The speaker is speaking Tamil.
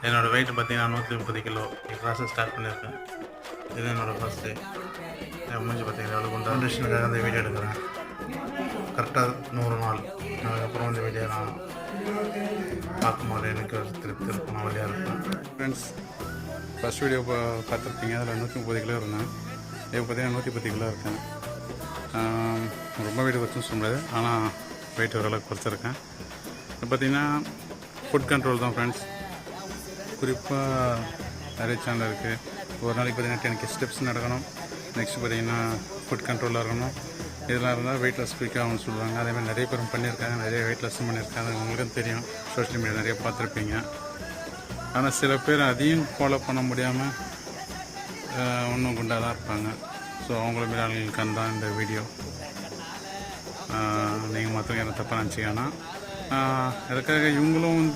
என்னோடய வெயிட் பார்த்தீங்கன்னா 130 கிலோ. கிளாஸை ஸ்டார்ட் பண்ணியிருக்கேன். இது என்னோடய ஃபஸ்ட்டு. என் மூஞ்சி பார்த்தீங்கன்னா எவ்வளோ கொண்டு கண்டிஷனுக்காக அந்த வீடியோ எடுக்கிறேன். கரெக்டாக 100 நாள். அதுக்கப்புறம் இந்த வீடியோ நான் பார்க்கும்போது எனக்கு ஒரு திருப்தி இருக்கும். நான் வழியாக இருப்பேன். ஃப்ரெண்ட்ஸ், ஃபஸ்ட் வீடியோ பார்த்துருப்பீங்க. அதில் 130 கிலோ இருந்தேன். இப்போ பார்த்தீங்கன்னா 110 கிலோ இருக்கேன். ரொம்ப வெயிட் குறைச்சுன்னு சொல்ல முடியாது, ஆனால் வெயிட் ஓரளவுக்கு குறைச்சிருக்கேன். இப்போ பார்த்தீங்கன்னா ஃபுட் கண்ட்ரோல் தான் ஃப்ரெண்ட்ஸ். குறிப்பாக நிறைய சேனல் இருக்குது. ஒரு நாளைக்கு பார்த்தீங்கன்னா 10K ஸ்டெப்ஸ் நடக்கணும். நெக்ஸ்ட் பார்த்தீங்கன்னா ஃபுட் கண்ட்ரோலாக இருக்கணும். இதெல்லாம் இருந்தால் வெயிட் லாஸ் குயிக்காகும்னு சொல்லுவாங்க. அதேமாதிரி நிறைய பேரும் பண்ணியிருக்காங்க, நிறைய வெயிட் லாஸும் பண்ணியிருக்காங்க. உங்களுக்கும் தெரியும், சோஷியல் மீடியா நிறைய பார்த்துருப்பீங்க. ஆனால் சில பேர் அதையும் ஃபாலோ பண்ண முடியாமல் இன்னும் குண்டாக தான் இருப்பாங்க. ஸோ அவங்கள மாரி ஆளுங்களுக்கான தான் இந்த வீடியோ. நீங்கள் மாத்திரம் என்ன தப்பாக நினச்சிக்கன்னா, அதுக்காக இவங்களும்